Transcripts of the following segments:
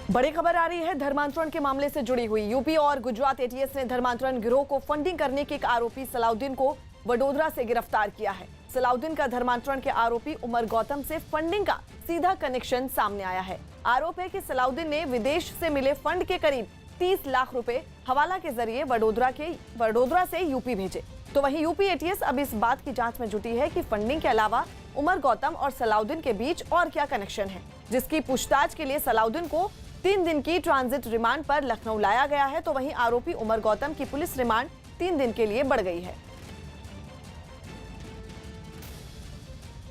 बड़ी खबर आ रही है धर्मांतरण के मामले से जुड़ी हुई। यूपी और गुजरात एटीएस ने धर्मांतरण गिरोह को फंडिंग करने के एक आरोपी सलाउद्दीन को वडोदरा से गिरफ्तार किया है। सलाउद्दीन का धर्मांतरण के आरोपी उमर गौतम से फंडिंग का सीधा कनेक्शन सामने आया है। आरोप है कि सलाउद्दीन ने विदेश से मिले फंड के करीब 30 लाख रुपए हवाला के जरिए वडोदरा से यूपी भेजे। तो वहीं यूपी एटीएस अब इस बात की जांच में जुटी है कि फंडिंग के अलावा उमर गौतम और सलाउद्दीन के बीच और क्या कनेक्शन है, जिसकी पूछताछ के लिए सलाउद्दीन को 3 दिन की ट्रांजिट रिमांड पर लखनऊ लाया गया है। तो वहीं आरोपी उमर गौतम की पुलिस रिमांड 3 दिन के लिए बढ़ गई है।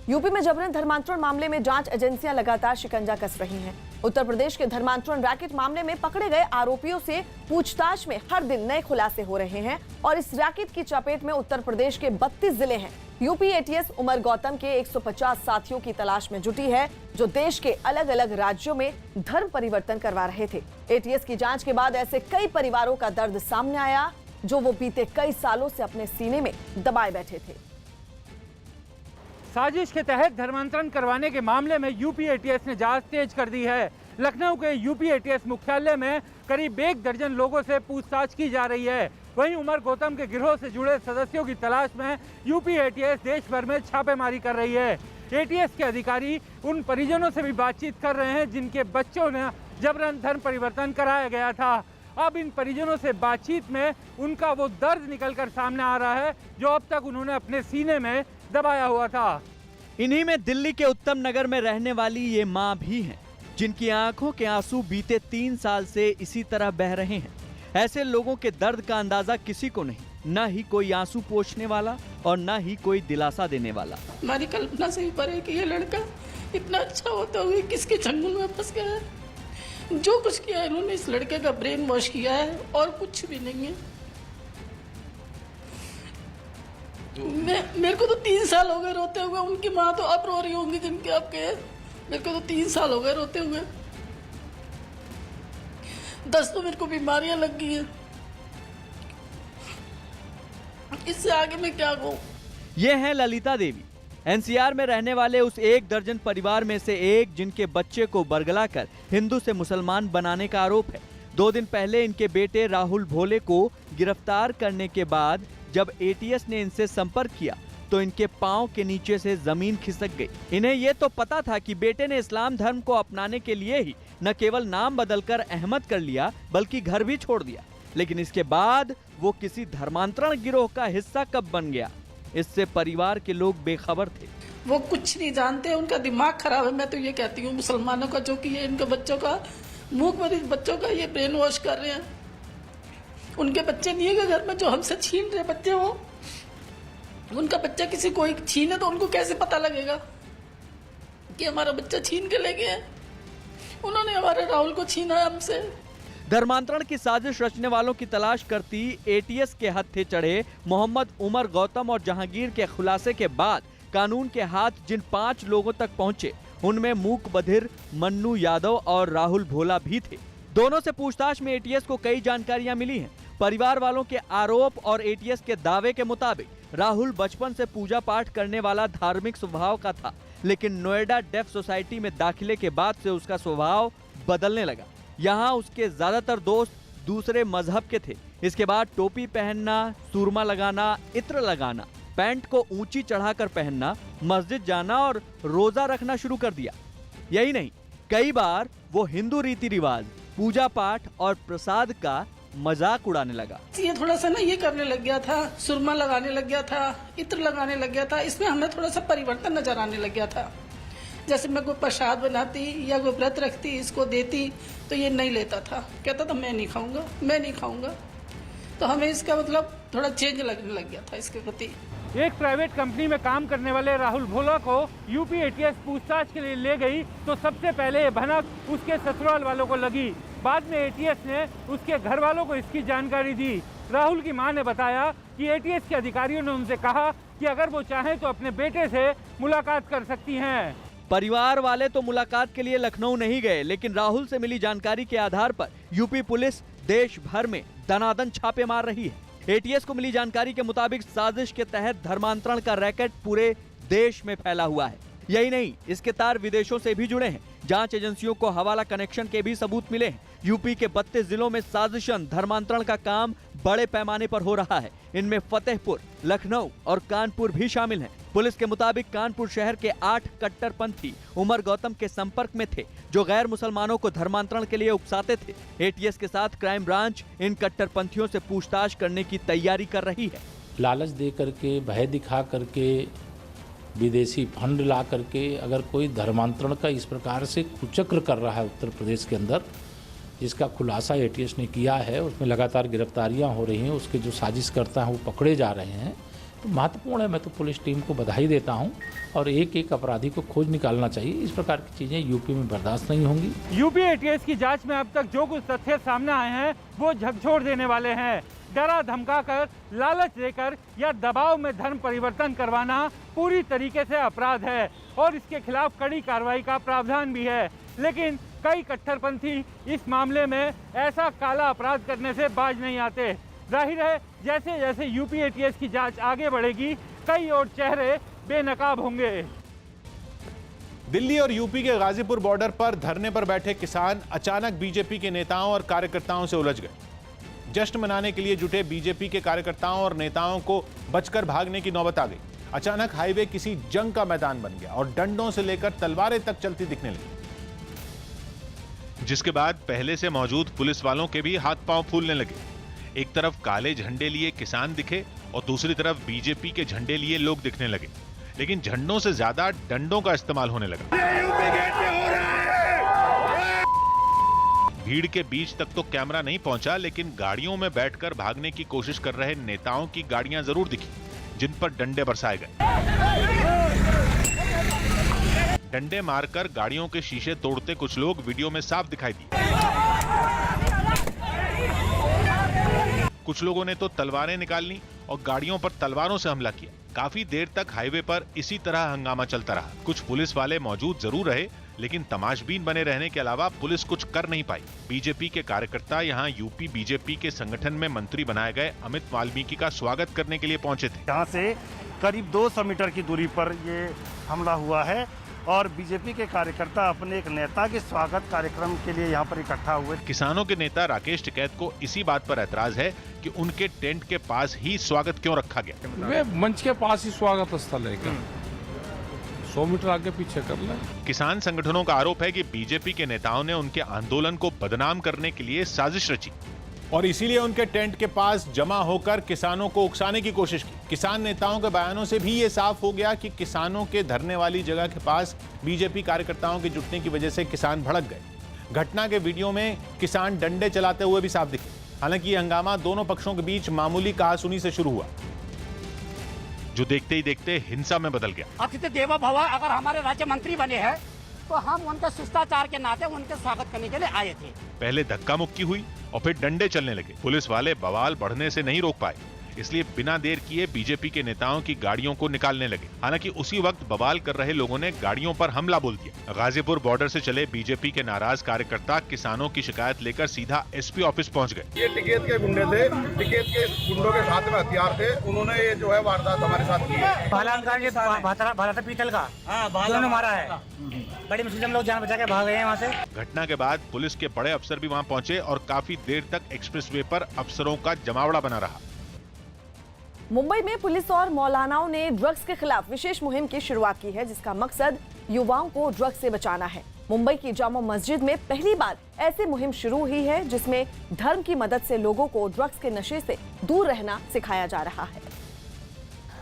यूपी में जबरन धर्मांतरण मामले में जांच एजेंसियां लगातार शिकंजा कस रही हैं। उत्तर प्रदेश के धर्मांतरण रैकेट मामले में पकड़े गए आरोपियों से पूछताछ में हर दिन नए खुलासे हो रहे हैं और इस रैकेट की चपेट में उत्तर प्रदेश के 32 जिले हैं। यूपी एटीएस उमर गौतम के 150 साथियों की तलाश में जुटी है, जो देश के अलग अलग राज्यों में धर्म परिवर्तन करवा रहे थे। एटीएस की जांच के बाद ऐसे कई परिवारों का दर्द सामने आया, जो वो बीते कई सालों से अपने सीने में दबाए बैठे थे। साजिश के तहत धर्मांतरण करवाने के मामले में यूपी एटीएस ने जांच तेज कर दी है। लखनऊ के यूपी एटीएस मुख्यालय में करीब 1 दर्जन लोगों से पूछताछ की जा रही है। वहीं उमर गौतम के गिरोह से जुड़े सदस्यों की तलाश में यूपी एटीएस देश भर में छापेमारी कर रही है। एटीएस के अधिकारी उन परिजनों से भी बातचीत कर रहे हैं जिनके बच्चों ने जबरन धर्म परिवर्तन कराया गया था। अब इन परिजनों से बातचीत में उनका वो दर्द निकलकर सामने आ रहा है जो अब तक उन्होंने अपने सीने में दबाया हुआ था। इन्हीं में दिल्ली के उत्तम नगर में रहने वाली ये माँ भी हैं, जिनकी आंखों के आंसू बीते 3 साल से इसी तरह बह रहे हैं। ऐसे लोगों के दर्द का अंदाजा किसी को नहीं, न ही कोई आंसू पोंछने वाला और न ही कोई दिलासा देने वाला। हमारी कल्पना से भी परे कि ये लड़का इतना अच्छा होता हुआ किसके चंगुल में फंस गया है। जो कुछ किया है इन्होंने इस लड़के का ब्रेन वॉश किया है और कुछ भी नहीं है। मेरे को तो 3 साल हो गए रोते हुए। उनकी माँ तो अब रो रही होंगी जिनके आपके। मेरे को तो 3 साल हो गए रोते हुए। 10 तो मेरे को बीमारियां लग गई हैं। इससे आगे मैं क्या कहूँ। ये हैं ललिता देवी, एनसीआर में रहने वाले उस 1 दर्जन परिवार में से एक, जिनके बच्चे को बरगलाकर हिंदू से मुसलमान बनाने का आरोप है। 2 दिन पहले इनके बेटे राहुल भोले को गिरफ्तार करने के बाद जब एटीएस ने इनसे संपर्क किया तो इनके पांव के नीचे से जमीन खिसक गई। इन्हें ये तो पता था कि बेटे ने इस्लाम धर्म को अपनाने के लिए ही न केवल नाम बदलकर अहमद कर लिया बल्कि घर भी छोड़ दिया, लेकिन इसके बाद वो किसी धर्मांतरण गिरोह का हिस्सा कब बन गया, इससे परिवार के लोग बेखबर थे। वो कुछ नहीं जानते, उनका दिमाग खराब है। मैं तो ये कहती हूँ मुसलमानों का जो कि ये इनके बच्चों का मूक मरीज बच्चों का ये ब्रेन वॉश कर रहे हैं। उनके बच्चे नहीं है घर में जो हमसे छीन रहे बच्चे। वो उनका बच्चा किसी कोई छीने तो उनको कैसे पता लगेगा कि हमारा बच्चा छीन के ले गए हैं। उन्होंने हमारे राहुल को छीना हमसे। धर्मांतरण की साजिश रचने वालों की तलाश करती एटीएस के हत्थे चढ़े मोहम्मद उमर गौतम और जहांगीर के खुलासे के बाद कानून के हाथ जिन 5 लोगों तक पहुंचे, उनमें मूक बधिर, मन्नू यादव और राहुल भोला भी थे। दोनों से पूछताछ में एटीएस को कई जानकारियां मिली हैं। परिवार वालों के आरोप और एटीएस के दावे के मुताबिक राहुल बचपन से पूजा पाठ करने वाला धार्मिक स्वभाव का था, लेकिन नोएडा डेफ सोसाइटी में दाखिले के बाद से उसका स्वभाव बदलने लगा। यहाँ उसके ज्यादातर दोस्त दूसरे मजहब के थे। इसके बाद टोपी पहनना, सूरमा लगाना, इत्र लगाना, पैंट को ऊंची चढ़ाकर पहनना, मस्जिद जाना और रोजा रखना शुरू कर दिया। यही नहीं, कई बार वो हिंदू रीति रिवाज, पूजा पाठ और प्रसाद का मजाक उड़ाने लगा। ये थोड़ा सा ना ये करने लग गया था, सुरमा लगाने लग गया था, इत्र लगाने लग गया था। इसमें हमें थोड़ा सा परिवर्तन नजर आने लग गया था। जैसे मैं कोई प्रसाद बनाती या कोई व्रत रखती, इसको देती तो ये नहीं लेता था। कहता था मैं नहीं खाऊंगा, मैं नहीं खाऊंगा। तो हमें इसका मतलब थोड़ा चेंज लगने लग गया था इसके प्रति। एक प्राइवेट कंपनी में काम करने वाले राहुल भोला को यूपी एटीएस पूछताछ के लिए ले गई तो सबसे पहले ये भनक उसके ससुराल वालों को लगी। बाद में एटीएस ने उसके घर वालों को इसकी जानकारी दी। राहुल की मां ने बताया कि एटीएस के अधिकारियों ने उनसे कहा कि अगर वो चाहें तो अपने बेटे से मुलाकात कर सकती हैं। परिवार वाले तो मुलाकात के लिए लखनऊ नहीं गए, लेकिन राहुल से मिली जानकारी के आधार पर यूपी पुलिस देश भर में दनादन छापे मार रही है। एटीएस को मिली जानकारी के मुताबिक साजिश के तहत धर्मांतरण का रैकेट पूरे देश में फैला हुआ है। यही नहीं, इसके तार विदेशों से भी जुड़े हैं, जांच एजेंसियों को हवाला कनेक्शन के भी सबूत मिले हैं। यूपी के 32 जिलों में साजिशन धर्मांतरण का काम बड़े पैमाने पर हो रहा है। इनमें फतेहपुर, लखनऊ और कानपुर भी शामिल हैं। पुलिस के मुताबिक कानपुर शहर के 8 कट्टरपंथी उमर गौतम के संपर्क में थे, जो गैर मुसलमानों को धर्मांतरण के लिए उकसाते थे। एटीएस के साथ क्राइम ब्रांच इन कट्टरपंथियों से पूछताछ करने की तैयारी कर रही है। लालच दे करके, भय दिखा करके, विदेशी फंड ला करके अगर कोई धर्मांतरण का इस प्रकार से कुचक्र कर रहा है उत्तर प्रदेश के अंदर, जिसका खुलासा एटीएस ने किया है, उसमें लगातार गिरफ्तारियां हो रही हैं, उसके जो साजिश करता है वो पकड़े जा रहे हैं, तो महत्वपूर्ण है। मैं तो पुलिस टीम को बधाई देता हूं और एक एक अपराधी को खोज निकालना चाहिए। इस प्रकार की चीजें यूपी में बर्दाश्त नहीं होंगी। यूपी एटीएस की जांच में अब तक जो कुछ तथ्य सामने आए हैं वो झकझोर देने वाले हैं। डरा धमकाकर, लालच देकर या दबाव में धर्म परिवर्तन करवाना पूरी तरीके से अपराध है और इसके खिलाफ कड़ी कार्रवाई का प्रावधान भी है। लेकिन कई कट्टरपंथी इस मामले में ऐसा काला अपराध करने से बाज नहीं आते। जाहिर है, जैसे जैसे यूपी एटीएस की जांच आगे बढ़ेगी, कई और चेहरे बेनकाब होंगे। दिल्ली और यूपी के गाजीपुर बॉर्डर पर धरने पर बैठे किसान अचानक बीजेपी के नेताओं और कार्यकर्ताओं से उलझ गए। जश्न मनाने के लिए जुटे बीजेपी के कार्यकर्ताओं और नेताओं को बचकर भागने की नौबत आ गई। अचानक हाईवे किसी जंग का मैदान बन गया और डंडों से लेकर तलवारें तक चलती दिखने लगी, जिसके बाद पहले से मौजूद पुलिस वालों के भी हाथ पांव फूलने लगे। एक तरफ काले झंडे लिए किसान दिखे और दूसरी तरफ बीजेपी के झंडे लिए लोग दिखने लगे, लेकिन झंडों से ज्यादा डंडों का इस्तेमाल होने लगा। भीड़ के बीच तक तो कैमरा नहीं पहुंचा, लेकिन गाड़ियों में बैठकर भागने की कोशिश कर रहे नेताओं की गाड़ियां जरूर दिखी, जिन पर डंडे बरसाए गए। डंडे मारकर गाड़ियों के शीशे तोड़ते कुछ लोग वीडियो में साफ दिखाई दिए। कुछ लोगों ने तो तलवारें निकाल ली और गाड़ियों पर तलवारों से हमला किया। काफी देर तक हाईवे पर इसी तरह हंगामा चलता रहा। कुछ पुलिस वाले मौजूद जरूर रहे, लेकिन तमाशबीन बने रहने के अलावा पुलिस कुछ कर नहीं पाई। बीजेपी के कार्यकर्ता यहां यूपी बीजेपी के संगठन में मंत्री बनाए गए अमित वाल्मीकि का स्वागत करने के लिए पहुंचे थे। यहाँ से करीब 200 मीटर की दूरी पर ये हमला हुआ है और बीजेपी के कार्यकर्ता अपने एक नेता के स्वागत कार्यक्रम के लिए यहाँ पर इकट्ठा हुए। किसानों के नेता राकेश टिकैत को इसी बात पर ऐतराज है कि उनके टेंट के पास ही स्वागत क्यों रखा गया। वे मंच के पास ही स्वागत स्थल है, 100 मीटर आगे पीछे कर लें। किसान संगठनों का आरोप है कि बीजेपी के नेताओं ने उनके आंदोलन को बदनाम करने के लिए साजिश रची और इसीलिए उनके टेंट के पास जमा होकर किसानों को उकसाने की कोशिश की। किसान नेताओं के बयानों से भी ये साफ हो गया कि किसानों के धरने वाली जगह के पास बीजेपी कार्यकर्ताओं के जुटने की वजह से किसान भड़क गए। घटना के वीडियो में किसान डंडे चलाते हुए भी साफ दिखे। हालांकि ये हंगामा दोनों पक्षों के बीच मामूली कहासुनी से शुरू हुआ, जो देखते ही देखते हिंसा में बदल गया। अतिथि देवो भव, अगर हमारे राज्य मंत्री बने हैं तो हम उनके शिष्टाचार के नाते उनके स्वागत करने के लिए आए थे। पहले धक्का मुक्की हुई और फिर डंडे चलने लगे। पुलिस वाले बवाल बढ़ने से नहीं रोक पाए, इसलिए बिना देर किए बीजेपी के नेताओं की गाड़ियों को निकालने लगे। हालांकि उसी वक्त बवाल कर रहे लोगों ने गाड़ियों पर हमला बोल दिया। गाजीपुर बॉर्डर से चले बीजेपी के नाराज कार्यकर्ता किसानों की शिकायत लेकर सीधा एसपी ऑफिस पहुंच गए। ये टिकैत के गुंडे थे, टिकैत के गुंडों के साथ में हथियार थे, उन्होंने ये जो है वारदात हमारे साथ की है। पीतल का उन्होंने मारा है। बड़ी मुश्किल हम लोग जान बचा के भाग गए हैं वहाँ से। घटना के बाद पुलिस के बड़े अफसर भी वहां पहुंचे और काफी देर तक एक्सप्रेसवे पर अफसरों का जमावड़ा बना रहा। मुंबई में पुलिस और मौलानाओं ने ड्रग्स के खिलाफ विशेष मुहिम की शुरुआत की है, जिसका मकसद युवाओं को ड्रग्स से बचाना है। मुंबई की जामा मस्जिद में पहली बार ऐसी मुहिम शुरू हुई है, जिसमें धर्म की मदद से लोगों को ड्रग्स के नशे से दूर रहना सिखाया जा रहा है।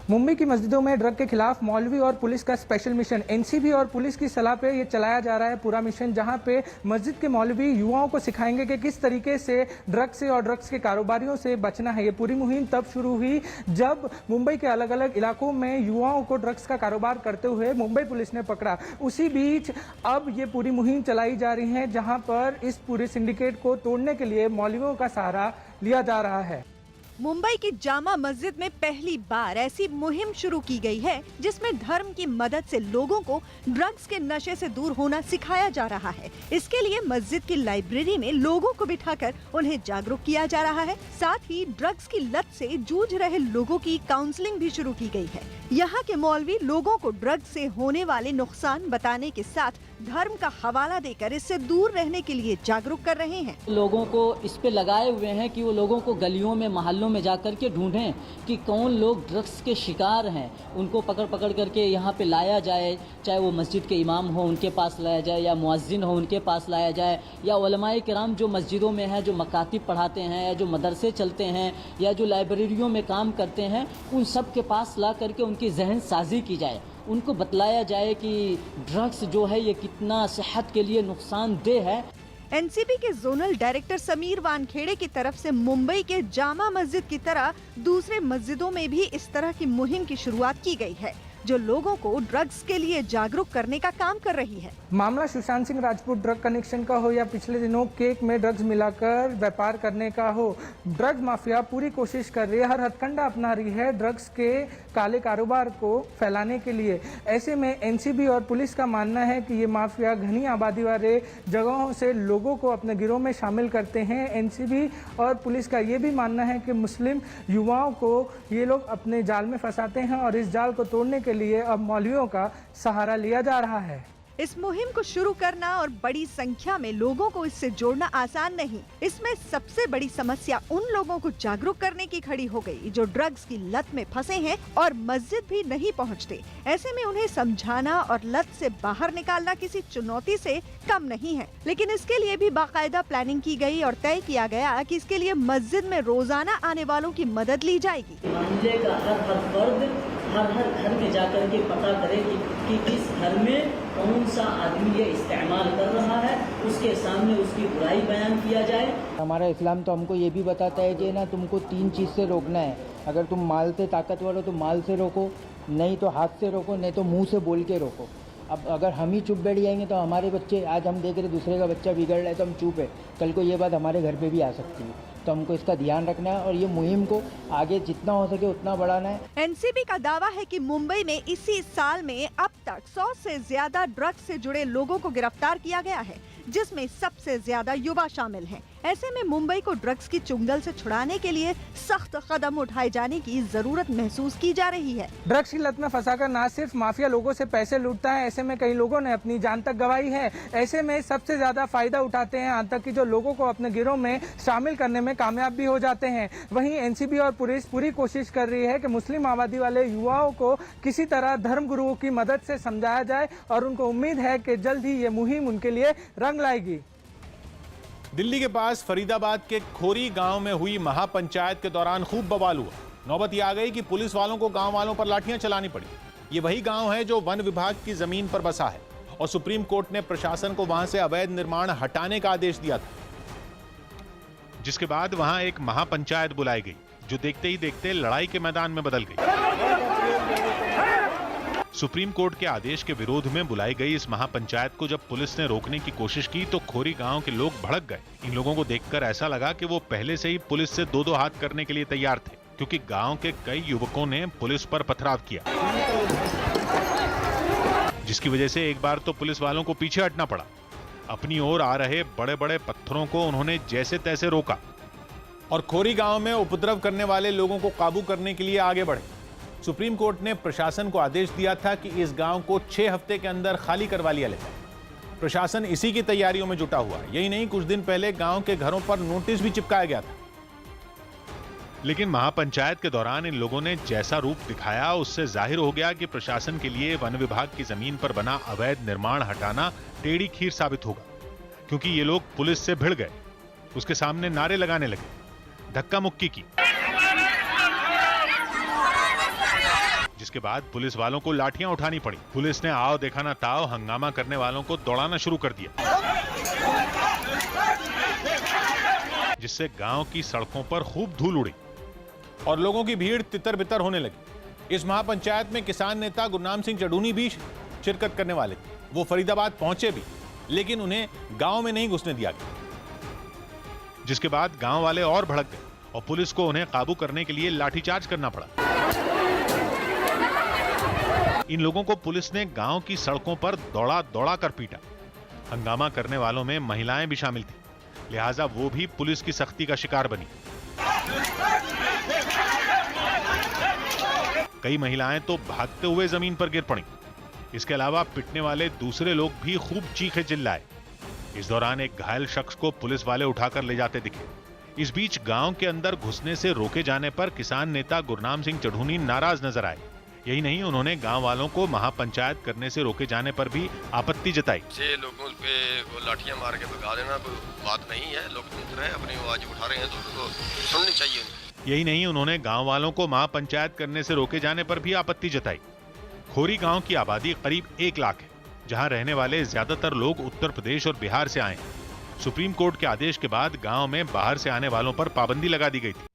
मुंबई की मस्जिदों में ड्रग के खिलाफ मौलवी और पुलिस का स्पेशल मिशन एनसीबी और पुलिस की सलाह पे ये चलाया जा रहा है पूरा मिशन, जहां पे मस्जिद के मौलवी युवाओं को सिखाएंगे कि किस तरीके से ड्रग्स से और ड्रग्स के कारोबारियों से बचना है। ये पूरी मुहिम तब शुरू हुई जब मुंबई के अलग अलग इलाकों में युवाओं को ड्रग्स का कारोबार करते हुए मुंबई पुलिस ने पकड़ा। उसी बीच अब ये पूरी मुहिम चलाई जा रही है, जहाँ पर इस पूरे सिंडिकेट को तोड़ने के लिए मौलवियों का सहारा लिया जा रहा है। मुंबई की जामा मस्जिद में पहली बार ऐसी मुहिम शुरू की गई है जिसमें धर्म की मदद से लोगों को ड्रग्स के नशे से दूर होना सिखाया जा रहा है। इसके लिए मस्जिद की लाइब्रेरी में लोगों को बिठाकर उन्हें जागरूक किया जा रहा है। साथ ही ड्रग्स की लत से जूझ रहे लोगों की काउंसलिंग भी शुरू की गई है। यहाँ के मौलवी लोगों को ड्रग्स से होने वाले नुकसान बताने के साथ धर्म का हवाला देकर इससे दूर रहने के लिए जागरूक कर रहे हैं। लोगों को इस पे लगाए हुए हैं कि वो लोगों को गलियों में मोहल्लों में जाकर के ढूंढें कि कौन लोग ड्रग्स के शिकार हैं, उनको पकड़ करके यहाँ पे लाया जाए, चाहे वो मस्जिद के इमाम हो उनके पास लाया जाए या मुअज्जिन हो उनके पास लाया जाए, या उलमाए किराम जो मस्जिदों में हैं, जो मकातिब पढ़ाते हैं या जो मदरसे चलते हैं या जो लाइब्रेरियों में काम करते हैं, उन सब के पास ला करके उनकी जहन साजी की जाए, उनको बतलाया जाए कि ड्रग्स जो है ये कितना सेहत के लिए नुकसानदेह है। एनसीबी के जोनल डायरेक्टर समीर वानखेड़े की तरफ से मुंबई के जामा मस्जिद की तरह दूसरे मस्जिदों में भी इस तरह की मुहिम की शुरुआत की गई है जो लोगों को ड्रग्स के लिए जागरूक करने का काम कर रही है। मामला सुशांत सिंह राजपूत ड्रग कनेक्शन का हो या पिछले दिनों केक में ड्रग्स मिलाकर व्यापार करने का हो, ड्रग्स माफिया पूरी कोशिश कर रही है, हर हथकंडा अपना रही है ड्रग्स के काले कारोबार को फैलाने के लिए। ऐसे में एनसीबी और पुलिस का मानना है कि ये माफिया घनी आबादी वाले जगहों से लोगों को अपने गिरोह में शामिल करते हैं। एनसीबी और पुलिस का ये भी मानना है कि मुस्लिम युवाओं को ये लोग अपने जाल में फंसाते हैं और इस जाल को तोड़ने के लिए अब मौलवियों का सहारा लिया जा रहा है। इस मुहिम को शुरू करना और बड़ी संख्या में लोगों को इससे जोड़ना आसान नहीं। इसमें सबसे बड़ी समस्या उन लोगों को जागरूक करने की खड़ी हो गई जो ड्रग्स की लत में फंसे हैं और मस्जिद भी नहीं पहुंचते। ऐसे में उन्हें समझाना और लत से बाहर निकालना किसी चुनौती से कम नहीं है, लेकिन इसके लिए भी बाकायदा प्लानिंग की गई और तय किया गया कि इसके लिए मस्जिद में रोजाना आने वालों की मदद ली जाएगी। मोहल्ले का हर फर्द हर घर में जाकर के पता करे कि किस घर में कौन सा आदमी ये इस्तेमाल कर रहा है, उसके सामने उसकी बुराई बयान किया जाए। हमारा इस्लाम तो हमको ये भी बताता है कि ना तुमको 3 चीज़ से रोकना है। अगर तुम माल से ताकतवर हो तो माल से रोको, नहीं तो हाथ से रोको, नहीं तो मुंह से बोल के रोको। अब अगर हम ही चुप बैठ जाएंगे तो हमारे बच्चे, आज हम देख रहे दूसरे का बच्चा बिगड़ रहा है तो हम चुप है, कल को ये बात हमारे घर पे भी आ सकती है। तो हमको इसका ध्यान रखना है और ये मुहिम को आगे जितना हो सके उतना बढ़ाना है। एनसीबी का दावा है कि मुंबई में इसी साल में अब तक 100 से ज्यादा ड्रग्स से जुड़े लोगों को गिरफ्तार किया गया है, जिसमें सबसे ज्यादा युवा शामिल हैं। ऐसे में मुंबई को ड्रग्स की चुंगल से छुड़ाने के लिए सख्त कदम उठाए जाने की जरूरत महसूस की जा रही है। ड्रग्स की लत में फंसाकर न सिर्फ माफिया लोगों से पैसे लूटता है, ऐसे में कई लोगों ने अपनी जान तक गंवाई है। ऐसे में सबसे ज्यादा फायदा उठाते हैं आतंकी जो लोगों को अपने गिरोह में शामिल करने में कामयाब भी हो जाते हैं। वहीं एनसीबी और पुलिस पूरी कोशिश कर रही है कि मुस्लिम आबादी वाले युवाओं को किसी तरह धर्म गुरुओं की मदद से समझाया जाए और उनको उम्मीद है कि जल्द ही ये मुहिम उनके लिए रंग लाएगी। दिल्ली के पास फरीदाबाद के खोरी गांव में हुई महापंचायत के दौरान खूब बवाल हुआ। नौबत ये आ गई कि पुलिस वालों को गांव वालों पर लाठियां चलानी पड़ी। ये वही गांव है जो वन विभाग की जमीन पर बसा है और सुप्रीम कोर्ट ने प्रशासन को वहां से अवैध निर्माण हटाने का आदेश दिया था, जिसके बाद वहां एक महापंचायत बुलाई गई जो देखते ही देखते लड़ाई के मैदान में बदल गई। सुप्रीम कोर्ट के आदेश के विरोध में बुलाई गई इस महापंचायत को जब पुलिस ने रोकने की कोशिश की तो खोरी गांव के लोग भड़क गए। इन लोगों को देखकर ऐसा लगा कि वो पहले से ही पुलिस से दो हाथ करने के लिए तैयार थे, क्योंकि गांव के कई युवकों ने पुलिस पर पथराव किया, जिसकी वजह से एक बार तो पुलिस वालों को पीछे हटना पड़ा। अपनी ओर आ रहे बड़े बड़े पत्थरों को उन्होंने जैसे तैसे रोका और खोरी गांव में उपद्रव करने वाले लोगों को काबू करने के लिए आगे बढ़े। सुप्रीम कोर्ट ने प्रशासन को आदेश दिया था कि इस गांव को 6 हफ्ते के अंदर खाली करवा लिया जाए। प्रशासन इसी की तैयारियों में जुटा हुआ। यही नहीं, कुछ दिन पहले गांव के घरों पर नोटिस भी चिपकाया गया था। लेकिन महापंचायत के दौरान इन लोगों ने जैसा रूप दिखाया उससे जाहिर हो गया कि प्रशासन के लिए वन विभाग की जमीन पर बना अवैध निर्माण हटाना टेढ़ी खीर साबित होगा, क्योंकि ये लोग पुलिस से भिड़ गए, उसके सामने नारे लगाने लगे, धक्का मुक्की की, जिसके बाद पुलिस वालों को लाठियां उठानी पड़ी। पुलिस ने आओ देखा ना ताओ हंगामा करने वालों को दौड़ाना शुरू कर दिया, जिससे गांव की सड़कों पर खूब धूल उड़ी और लोगों की भीड़ तितर बितर होने लगी। इस महापंचायत में किसान नेता गुरनाम सिंह चढ़ूनी भी शिरकत करने वाले थे। वो फरीदाबाद पहुंचे भी, लेकिन उन्हें गांव में नहीं घुसने दिया गया, जिसके बाद गांव वाले और भड़क गए और पुलिस को उन्हें काबू करने के लिए लाठीचार्ज करना पड़ा। इन लोगों को पुलिस ने गांव की सड़कों पर दौड़ा कर पीटा। हंगामा करने वालों में महिलाएं भी शामिल थी, लिहाजा वो भी पुलिस की सख्ती का शिकार बनी। कई महिलाएं तो भागते हुए जमीन पर गिर पड़ी। इसके अलावा पिटने वाले दूसरे लोग भी खूब चीखे चिल्लाए। इस दौरान एक घायल शख्स को पुलिस वाले उठाकर ले जाते दिखे। इस बीच गांव के अंदर घुसने से रोके जाने पर किसान नेता गुरनाम सिंह चढ़ूनी नाराज नजर आए। यही नहीं, उन्होंने गांव वालों को महापंचायत करने से रोके जाने पर भी आपत्ति जताई। लोगों पे लाठियां मार के भगा देना कोई बात नहीं है। लोग सुन रहे हैं, अपनी आवाज उठा रहे हैं तो उनको सुननी चाहिए। यही नहीं, उन्होंने गांव वालों को महापंचायत करने से रोके जाने पर भी आपत्ति जताई। खोरी गांव की आबादी करीब 1 लाख है, जहां रहने वाले ज्यादातर लोग उत्तर प्रदेश और बिहार से आए हैं। सुप्रीम कोर्ट के आदेश के बाद गांव में बाहर से आने वालों पर पाबंदी लगा दी गई थी।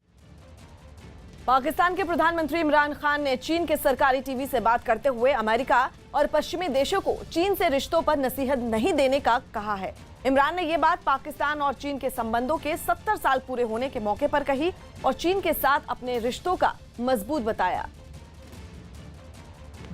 पाकिस्तान के प्रधानमंत्री इमरान खान ने चीन के सरकारी टीवी से बात करते हुए अमेरिका और पश्चिमी देशों को चीन से रिश्तों पर नसीहत नहीं देने का कहा है। इमरान ने ये बात पाकिस्तान और चीन के संबंधों के 70 साल पूरे होने के मौके पर कही और चीन के साथ अपने रिश्तों का मजबूत बताया।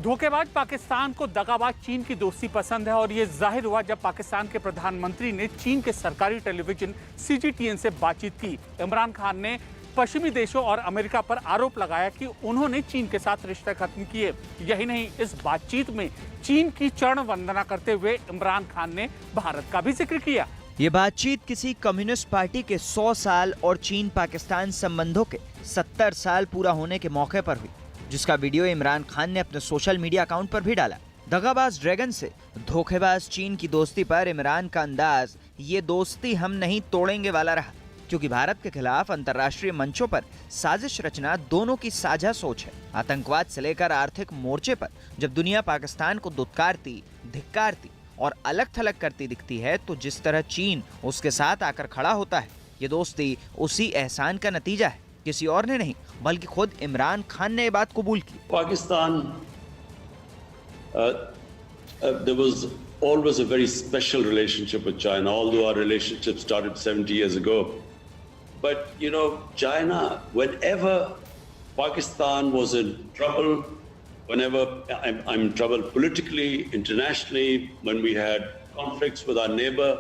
धोखेबाज पाकिस्तान को दगाबाज चीन की दोस्ती पसंद है और ये जाहिर हुआ जब पाकिस्तान के प्रधानमंत्री ने चीन के सरकारी टेलीविजन CGTN से बातचीत की। इमरान खान ने पश्चिमी देशों और अमेरिका पर आरोप लगाया कि उन्होंने चीन के साथ रिश्ते खत्म किए। यही नहीं, इस बातचीत में चीन की चरण वंदना करते हुए इमरान खान ने भारत का भी जिक्र किया। ये बातचीत किसी कम्युनिस्ट पार्टी के 100 साल और चीन पाकिस्तान संबंधों के 70 साल पूरा होने के मौके पर हुई, जिसका वीडियो इमरान खान ने अपने सोशल मीडिया अकाउंट पर भी डाला। दगाबाज ड्रैगन से धोखेबाज चीन की दोस्ती पर इमरान का अंदाज ये दोस्ती हम नहीं तोड़ेंगे वाला रहा, क्योंकि भारत के खिलाफ अंतर्राष्ट्रीय मंचों पर साजिश रचना दोनों की साझा सोच है। आतंकवाद से लेकर आर्थिक मोर्चे पर जब दुनिया पाकिस्तान को दुत्कारती, धिक्कारती और अलग थलग करती दिखती है, तो जिस तरह चीन उसके साथ आकर खड़ा होता है, ये दोस्ती उसी एहसान का नतीजा है, किसी और ने नहीं बल्कि खुद इमरान खान ने ये बात कबूल की। Pakistan there was always a very special relationship with China, although our relationship started 70 years ago. But you know, China, whenever Pakistan was in trouble, whenever I'm in trouble politically, internationally, when we had conflicts with our neighbor,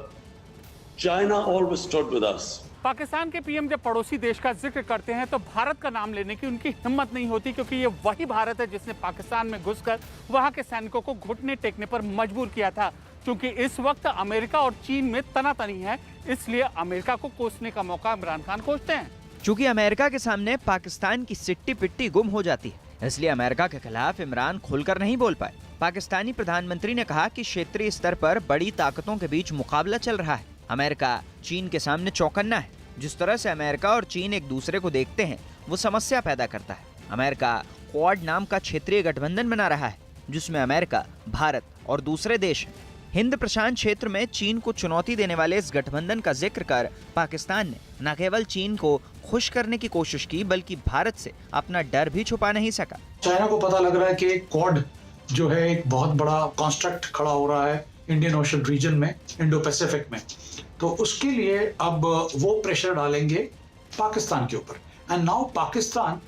China always stood with us. Pakistan के PM जब पड़ोसी देश का जिक्र करते हैं तो भारत का नाम लेने की उनकी हिम्मत नहीं होती, क्योंकि ये वही भारत है जिसने पाकिस्तान में घुसकर वहां के सैनिकों को घुटने टेकने पर मजबूर किया था। क्योंकि इस वक्त अमेरिका और चीन में तनातनी है, इसलिए अमेरिका को कोसने का मौका इमरान खान खोजते हैं। चूंकि अमेरिका के सामने पाकिस्तान की सिट्टी पिट्टी गुम हो जाती है, इसलिए अमेरिका के खिलाफ इमरान खुलकर नहीं बोल पाए। पाकिस्तानी प्रधानमंत्री ने कहा कि क्षेत्रीय स्तर पर बड़ी ताकतों के बीच मुकाबला चल रहा है। अमेरिका चीन के सामने चौकन्ना है। जिस तरह से अमेरिका और चीन एक दूसरे को देखते हैं, वो समस्या पैदा करता है। अमेरिका क्वाड नाम का क्षेत्रीय गठबंधन बना रहा है, जिसमें अमेरिका, भारत और दूसरे देश हैं। हिंद प्रशांत क्षेत्र में चीन को चुनौती देने वाले इस गठबंधन का जिक्र कर पाकिस्तान ने न केवल चीन को खुश करने की कोशिश की, बल्कि भारत से अपना डर भी छुपा नहीं सका। चाइना को पता लग रहा है कि क्वाड जो है एक बहुत बड़ा कॉन्स्ट्रक्ट खड़ा हो रहा है इंडियन ओशन रीजन में, इंडो पैसिफिक में, तो उसके लिए अब वो प्रेशर डालेंगे पाकिस्तान के ऊपर। एंड नाउ पाकिस्तान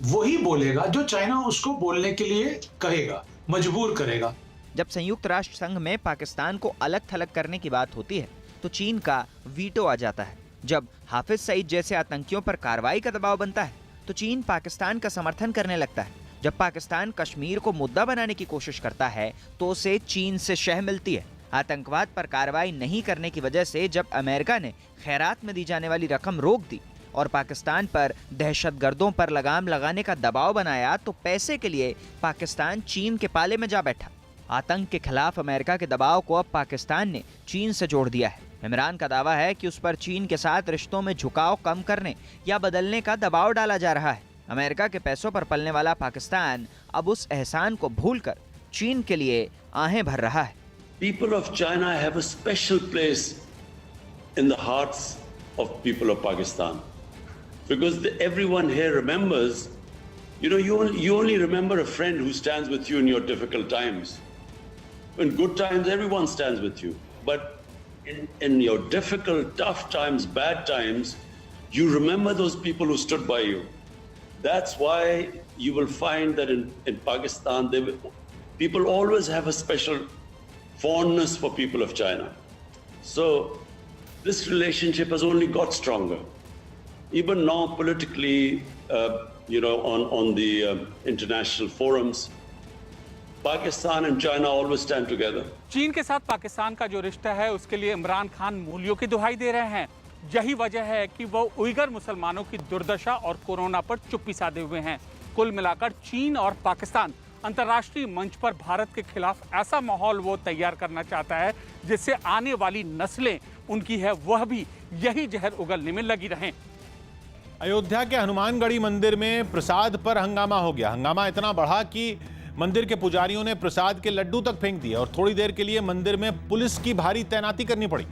वही बोलेगा जो चाइना उसको बोलने के लिए कहेगा, मजबूर करेगा। जब संयुक्त राष्ट्र संघ में पाकिस्तान को अलग थलग करने की बात होती है, तो चीन का वीटो आ जाता है। जब हाफिज सईद जैसे आतंकियों पर कार्रवाई का दबाव बनता है, तो चीन पाकिस्तान का समर्थन करने लगता है। जब पाकिस्तान कश्मीर को मुद्दा बनाने की कोशिश करता है, तो उसे चीन से शह मिलती है। आतंकवाद पर कार्रवाई नहीं करने की वजह से जब अमेरिका ने खैरात में दी जाने वाली रकम रोक दी और पाकिस्तान पर दहशतगर्दों पर लगाम लगाने का दबाव बनाया, तो पैसे के लिए पाकिस्तान चीन के पाले में जा बैठा। आतंक के खिलाफ अमेरिका के दबाव को अब पाकिस्तान ने चीन से जोड़ दिया है। इमरान का दावा है कि उस पर चीन के साथ रिश्तों में झुकाव कम करने या बदलने का दबाव डाला जा रहा है। अमेरिका के पैसों पर पलने वाला पाकिस्तान अब उस एहसान को भूलकर चीन के लिए आहें भर रहा है। People of China have a special place in the hearts of people of Pakistan, because everyone here remembers, you know, you only remember a friend who stands with you in your difficult times. In good times, everyone stands with you, but in your difficult, tough times, bad times, you remember those people who stood by you. That's why you will find that in Pakistan, people always have a special fondness for people of China. So this relationship has only got stronger. Even now, politically, on the international forums, Pakistan and China always stand together. चीन के साथ पाकिस्तान का जो रिश्ता है उसके लिए इमरान खान मूल्यों की दुहाई दे रहे हैं। यही वजह है कि वो उइगर मुसलमानों की दुर्दशा और कोरोना पर चुप्पी साधे हुए हैं। कुल मिलाकर चीन और पाकिस्तान अंतर्राष्ट्रीय मंच पर भारत के खिलाफ ऐसा माहौल वो तैयार करना चाहता है जिससे आने वाली नस्लें उनकी है वह भी यही जहर उगलने में लगी रहें। अयोध्या के हनुमानगढ़ी मंदिर में प्रसाद पर हंगामा हो गया। हंगामा इतना बढ़ा कि मंदिर के पुजारियों ने प्रसाद के लड्डू तक फेंक दिए और थोड़ी देर के लिए मंदिर में पुलिस की भारी तैनाती करनी पड़ी,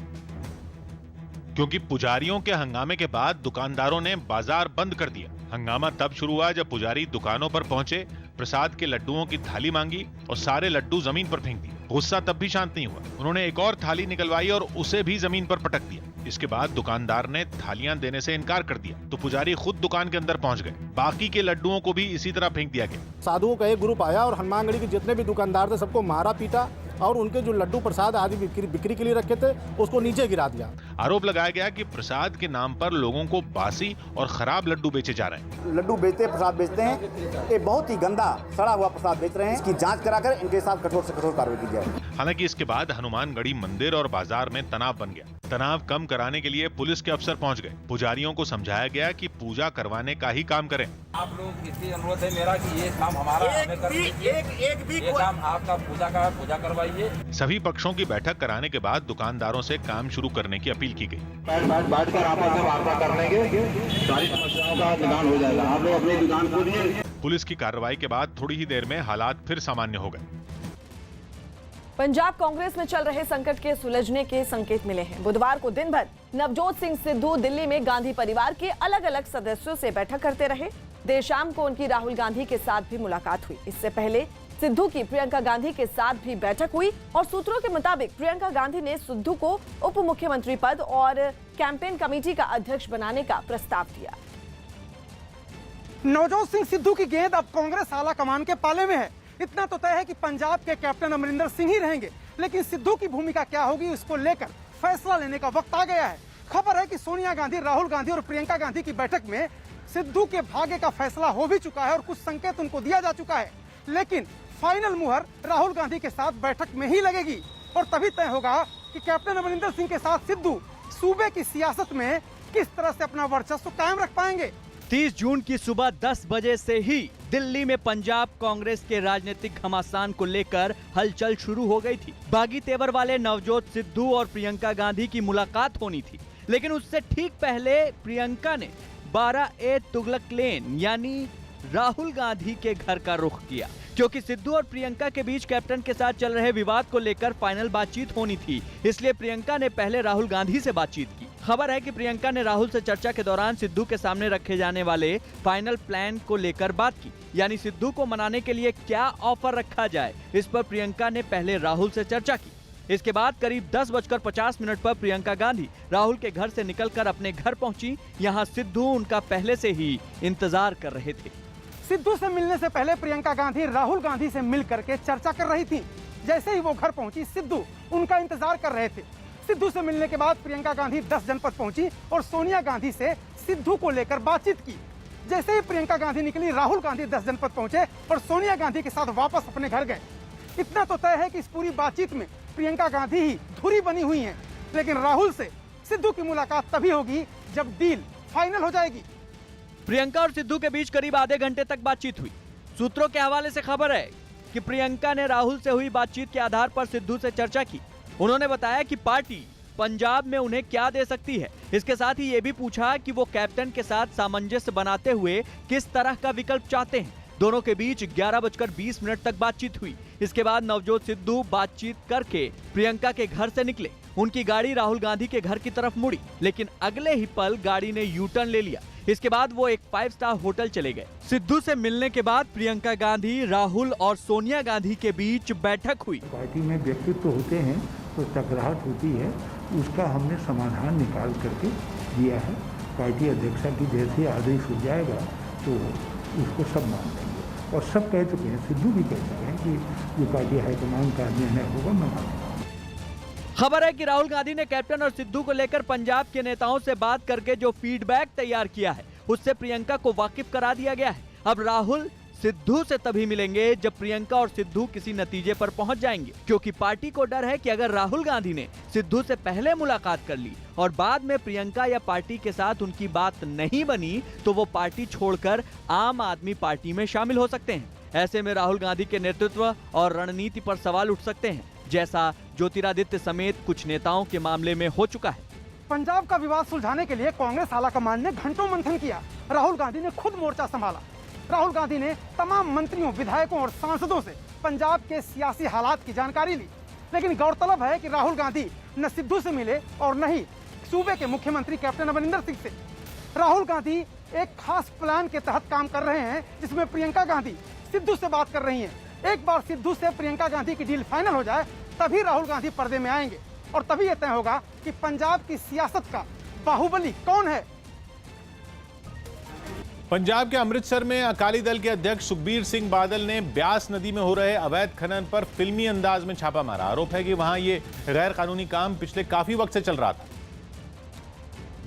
क्योंकि पुजारियों के हंगामे के बाद दुकानदारों ने बाजार बंद कर दिया। हंगामा तब शुरू हुआ जब पुजारी दुकानों पर पहुंचे, प्रसाद के लड्डुओं की थाली मांगी और सारे लड्डू जमीन पर फेंक दिए। गुस्सा तब भी शांत नहीं हुआ। उन्होंने एक और थाली निकलवाई और उसे भी जमीन पर पटक दिया। इसके बाद दुकानदार ने थालियां देने से इनकार कर दिया तो पुजारी खुद दुकान के अंदर पहुंच गए। बाकी के लड्डुओं को भी इसी तरह फेंक दिया गया। साधुओं का एक ग्रुप आया और हनुमानगढ़ी के जितने भी दुकानदार थे सबको मारा पीटा और उनके जो लड्डू प्रसाद आदि बिक्री के लिए रखे थे उसको नीचे गिरा दिया। आरोप लगाया गया कि प्रसाद के नाम पर लोगों को बासी और खराब लड्डू बेचे जा रहे हैं। लड्डू बेचते प्रसाद बेचते हैं, ये बहुत ही गंदा सड़ा हुआ प्रसाद बेच रहे हैं। इसकी जांच कराकर इनके साथ कठोर से कठोर कार्रवाई की जाए। हालांकि इसके बाद हनुमानगढ़ी मंदिर और बाजार में तनाव बन गया। तनाव कम कराने के लिए पुलिस के अफसर पहुंच गए। पुजारियों को समझाया गया कि पूजा करवाने का ही काम करें। आप लोग इसलिए अनुरोध है मेरा कि ये काम हमारा हमें कर दीजिए, ये काम आपका पूजा का पूजा करवाइए। सभी पक्षों की बैठक कराने के बाद दुकानदारों से काम शुरू करने की अपील की गई। बैठकर आपस में वार्ता कर लेंगे, सारी समस्याओं का निदान हो जाएगा। आप लोग अपनी दुकान खोलिए। पुलिस की कार्रवाई के बाद थोड़ी ही देर में हालात फिर सामान्य हो गए। पंजाब कांग्रेस में चल रहे संकट के सुलझने के संकेत मिले हैं। बुधवार को दिन भर नवजोत सिंह सिद्धू दिल्ली में गांधी परिवार के अलग अलग सदस्यों से बैठक करते रहे। देर शाम को उनकी राहुल गांधी के साथ भी मुलाकात हुई। इससे पहले सिद्धू की प्रियंका गांधी के साथ भी बैठक हुई और सूत्रों के मुताबिक प्रियंका गांधी ने सिद्धू को उप मुख्यमंत्री पद और कैंपेन कमेटी का अध्यक्ष बनाने का प्रस्ताव दिया। नवजोत सिंह सिद्धू की गेंद अब कांग्रेस आला कमान के पाले में है। इतना तो तय है कि पंजाब के कैप्टन अमरिंदर सिंह ही रहेंगे, लेकिन सिद्धू की भूमिका क्या होगी इसको लेकर फैसला लेने का वक्त आ गया है। खबर है कि सोनिया गांधी, राहुल गांधी और प्रियंका गांधी की बैठक में सिद्धू के भाग्य का फैसला हो भी चुका है और कुछ संकेत उनको दिया जा चुका है, लेकिन फाइनल मुहर राहुल गांधी के साथ बैठक में ही लगेगी और तभी तय होगा कि कैप्टन अमरिंदर सिंह के साथ सिद्धू सूबे की सियासत में किस तरह से अपना वर्चस्व कायम रख पाएंगे। 30 जून की सुबह 10 बजे से ही दिल्ली में पंजाब कांग्रेस के राजनीतिक घमासान को लेकर हलचल शुरू हो गई थी। बागी तेवर वाले नवजोत सिद्धू और प्रियंका गांधी की मुलाकात होनी थी, लेकिन उससे ठीक पहले प्रियंका ने 12A तुगलक लेन यानी राहुल गांधी के घर का रुख किया, क्योंकि सिद्धू और प्रियंका के बीच कैप्टन के साथ चल रहे विवाद को लेकर फाइनल बातचीत होनी थी। इसलिए प्रियंका ने पहले राहुल गांधी से बातचीत की। खबर है कि प्रियंका ने राहुल से चर्चा के दौरान सिद्धू के सामने रखे जाने वाले फाइनल प्लान को लेकर बात की, यानी सिद्धू को मनाने के लिए क्या ऑफर रखा जाए। इस पर प्रियंका ने पहले राहुल से चर्चा की। इसके बाद करीब 10:50 पर प्रियंका गांधी राहुल के घर से निकलकर अपने घर पहुंची। यहाँ सिद्धू उनका पहले से ही इंतजार कर रहे थे। सिद्धू से मिलने से पहले प्रियंका गांधी राहुल गांधी से मिल करके चर्चा कर रही थी। जैसे ही वो घर पहुंची, सिद्धू उनका इंतजार कर रहे थे। सिद्धू से मिलने के बाद प्रियंका गांधी 10 जनपद पहुंची और सोनिया गांधी से सिद्धू को लेकर बातचीत की। जैसे ही प्रियंका गांधी निकली, राहुल गांधी 10 जनपद पहुंचे और सोनिया गांधी के साथ वापस अपने घर गए। इतना तो तय है कि इस पूरी बातचीत में प्रियंका गांधी ही धुरी बनी हुई हैं, लेकिन राहुल से सिद्धू की मुलाकात तभी होगी जब डील फाइनल हो जाएगी। प्रियंका और सिद्धू के बीच करीब आधे घंटे तक बातचीत हुई। सूत्रों के हवाले से खबर है कि प्रियंका ने राहुल से हुई बातचीत के आधार पर सिद्धू से चर्चा की। उन्होंने बताया कि पार्टी पंजाब में उन्हें क्या दे सकती है। इसके साथ ही ये भी पूछा कि वो कैप्टन के साथ सामंजस्य बनाते हुए किस तरह का विकल्प चाहते हैं। दोनों के बीच 11:20 तक बातचीत हुई। इसके बाद नवजोत सिद्धू बातचीत करके प्रियंका के घर से निकले। उनकी गाड़ी राहुल गांधी के घर की तरफ मुड़ी, लेकिन अगले ही पल गाड़ी ने यू टर्न ले लिया। इसके बाद वो एक 5 स्टार होटल चले गए। सिद्धू से मिलने के बाद प्रियंका गांधी, राहुल और सोनिया गांधी के बीच बैठक हुई। पार्टी में व्यक्तित्व होते हैं तो टकराहट होती है, उसका हमने समाधान निकाल करके दिया है पार्टी अध्यक्षा की जैसे आदेश हो जाएगा तो उसको सब मान लेंगे और सब कह चुके हैं, सिद्धू भी कह चुके हैं कि ये पार्टी हाईकमान का निर्णय होगा, मैं मानूंगा। खबर है कि राहुल गांधी ने कैप्टन और सिद्धू को लेकर पंजाब के नेताओं से बात करके जो फीडबैक तैयार किया है उससे प्रियंका को वाकिफ करा दिया गया है। अब राहुल सिद्धू से तभी मिलेंगे जब प्रियंका और सिद्धू किसी नतीजे पर पहुंच जाएंगे, क्योंकि पार्टी को डर है कि अगर राहुल गांधी ने सिद्धू से पहले मुलाकात कर ली और बाद में प्रियंका या पार्टी के साथ उनकी बात नहीं बनी तो वो पार्टी छोड़कर आम आदमी पार्टी में शामिल हो सकते हैं। ऐसे में राहुल गांधी के नेतृत्व और रणनीति पर सवाल उठ सकते हैं, जैसा ज्योतिरादित्य समेत कुछ नेताओं के मामले में हो चुका है। पंजाब का विवाद सुलझाने के लिए कांग्रेस आला कमान ने घंटों मंथन किया। राहुल गांधी ने खुद मोर्चा संभाला। राहुल गांधी ने तमाम मंत्रियों, विधायकों और सांसदों से पंजाब के सियासी हालात की जानकारी ली। लेकिन गौरतलब है कि राहुल गांधी न सिद्धू से मिले और न ही सूबे के मुख्यमंत्री कैप्टन अमरिंदर सिंह से। राहुल गांधी एक खास प्लान के तहत काम कर रहे हैं, जिसमें प्रियंका गांधी सिद्धू से बात कर रही हैं। एक बार सिद्धू से प्रियंका गांधी की डील फाइनल हो जाए तभी राहुल गांधी पर्दे में आएंगे और तभी यह तय होगा कि पंजाब की सियासत का बाहुबली कौन है। पंजाब के अमृतसर में अकाली दल के अध्यक्ष सुखबीर सिंह बादल ने ब्यास नदी में हो रहे अवैध खनन पर फिल्मी अंदाज में छापा मारा। आरोप है कि वहां ये गैर कानूनी काम पिछले काफी वक्त से चल रहा था,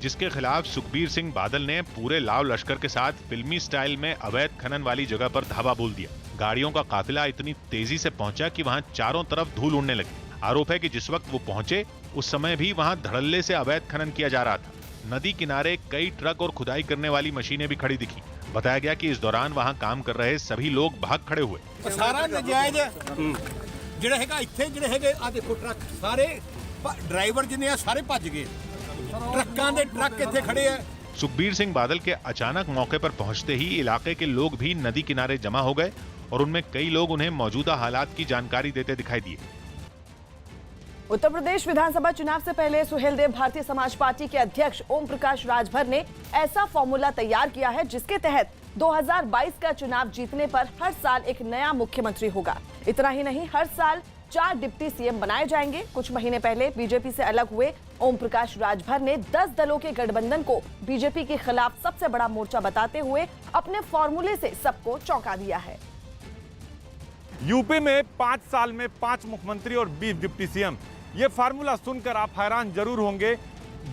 जिसके खिलाफ सुखबीर सिंह बादल ने पूरे लाव लश्कर के साथ फिल्मी स्टाइल में अवैध खनन वाली जगह पर धावा बोल दिया। गाड़ियों का काफिला इतनी तेजी से पहुंचा कि वहां चारों तरफ धूल उड़ने लगी। आरोप है कि जिस वक्त वो पहुंचे उस समय भी वहां धड़ल्ले से अवैध खनन किया जा रहा था। नदी किनारे कई ट्रक और खुदाई करने वाली मशीनें भी खड़ी दिखी। बताया गया कि इस दौरान वहां काम कर रहे सभी लोग भाग खड़े हुए। सारा नजायज ਜਿਹੜਾ ਹੈਗਾ ਇੱਥੇ ਜਿਹੜੇ ਹੈਗੇ ਆ ਦੇਖੋ ट्रक सारे ड्राइवर जिन्हें आ सारे भज गए, ट्रकों के ट्रक ਇੱਥੇ खड़े हैं। सुखबीर सिंह बादल के अचानक मौके पर पहुंचते ही इलाके के लोग भी नदी किनारे जमा हो गए और उनमें कई लोग उन्हें मौजूदा हालात की जानकारी देते दिखाई दिए। उत्तर प्रदेश विधानसभा चुनाव से पहले सुहेलदेव भारतीय समाज पार्टी के अध्यक्ष ओम प्रकाश राजभर ने ऐसा फॉर्मूला तैयार किया है जिसके तहत 2022 का चुनाव जीतने पर हर साल एक नया मुख्यमंत्री होगा। इतना ही नहीं, हर साल 4 डिप्टी सीएम बनाए जाएंगे। कुछ महीने पहले बीजेपी से अलग हुए ओम प्रकाश राजभर ने 10 दलों के गठबंधन को बीजेपी के खिलाफ सबसे बड़ा मोर्चा बताते हुए अपने फॉर्मूले से सबको चौंका दिया है। यूपी में 5 साल में 5 मुख्यमंत्री और 20 डिप्टी सीएम, ये फार्मूला सुनकर आप हैरान जरूर होंगे।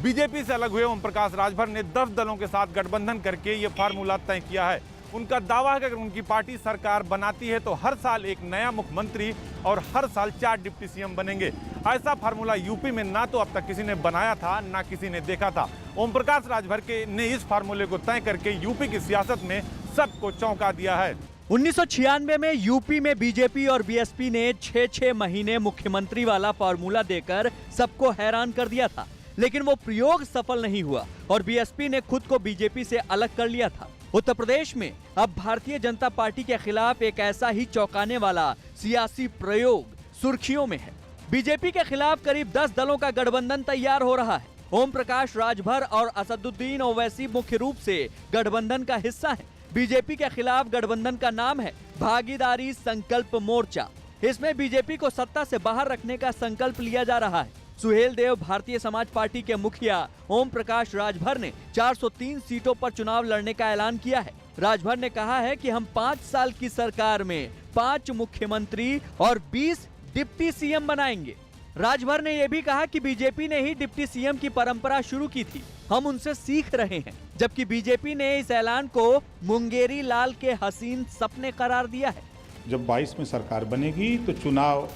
बीजेपी से अलग हुए ओम प्रकाश राजभर ने 10 दलों के साथ गठबंधन करके ये फार्मूला तय किया है। उनका दावा है कि अगर उनकी पार्टी सरकार बनाती है तो हर साल एक नया मुख्यमंत्री और हर साल 4 डिप्टी सीएम बनेंगे। ऐसा फार्मूला यूपी में ना तो अब तक किसी ने बनाया था ना किसी ने देखा था। ओम प्रकाश राजभर ने इस फार्मूले को तय करके यूपी की सियासत में सबको चौंका दिया है। 1996 में यूपी में बीजेपी और बीएसपी ने 6-6 महीने मुख्यमंत्री वाला फार्मूला देकर सबको हैरान कर दिया था, लेकिन वो प्रयोग सफल नहीं हुआ और बीएसपी ने खुद को बीजेपी से अलग कर लिया था। उत्तर प्रदेश में अब भारतीय जनता पार्टी के खिलाफ एक ऐसा ही चौंकाने वाला सियासी प्रयोग सुर्खियों में है। बीजेपी के खिलाफ करीब 10 दलों का गठबंधन तैयार हो रहा है। ओम प्रकाश राजभर और असदुद्दीन ओवैसी मुख्य रूप से गठबंधन का हिस्सा है। बीजेपी के खिलाफ गठबंधन का नाम है भागीदारी संकल्प मोर्चा। इसमें बीजेपी को सत्ता से बाहर रखने का संकल्प लिया जा रहा है। सुहेलदेव भारतीय समाज पार्टी के मुखिया ओम प्रकाश राजभर ने 403 सीटों पर चुनाव लड़ने का ऐलान किया है। राजभर ने कहा है कि हम 5 साल की सरकार में 5 मुख्यमंत्री और 20 डिप्टी सीएम बनाएंगे। राजभर ने यह भी कहा कि बीजेपी ने ही डिप्टी सीएम की परंपरा शुरू की थी, हम उनसे सीख रहे हैं। जबकि बीजेपी ने इस ऐलान को मुंगेरी लाल के हसीन सपने करार दिया है। जब 22 में सरकार बनेगी तो चुनाव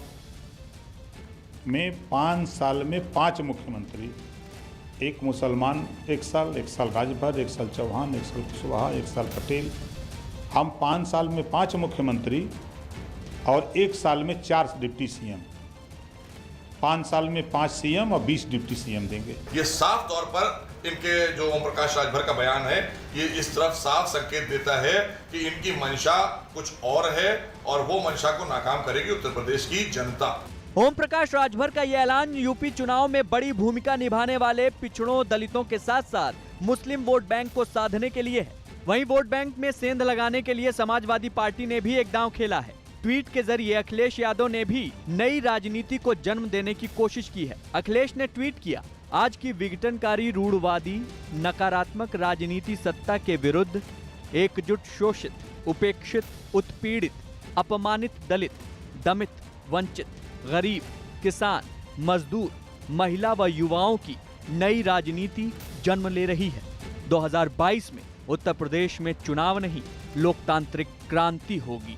में 5 साल में 5 मुख्यमंत्री, एक मुसलमान 1 साल, 1 साल राजभर, 1 साल चौहान, 1 साल कुशवाहा, 1 साल पटेल। हम 5 साल में 5 मुख्यमंत्री और 1 साल में 4 डिप्टी सीएम, 5 साल में 5 सीएम और 20 डिप्टी सीएम देंगे। ये साफ तौर पर इनके जो ओम प्रकाश राजभर का बयान है, ये इस तरफ साफ संकेत देता है कि इनकी मंशा कुछ और है और वो मंशा को नाकाम करेगी उत्तर प्रदेश की जनता। ओम प्रकाश राजभर का यह ऐलान यूपी चुनाव में बड़ी भूमिका निभाने वाले पिछड़ों, दलितों के साथ साथ मुस्लिम वोट बैंक को साधने के लिए है। वहीं वोट बैंक में सेंध लगाने के लिए समाजवादी पार्टी ने भी एक दांव खेला है। ट्वीट के जरिए अखिलेश यादव ने भी नई राजनीति को जन्म देने की कोशिश की है। अखिलेश ने ट्वीट किया, आज की विघटनकारी रूढ़वादी नकारात्मक राजनीति सत्ता के विरुद्ध एकजुट शोषित, उपेक्षित, उत्पीड़ित, अपमानित दलित, दमित, वंचित, गरीब, किसान, मजदूर, महिला व युवाओं की नई राजनीति जन्म ले रही है। 2022 में उत्तर प्रदेश में चुनाव नहीं, लोकतांत्रिक क्रांति होगी।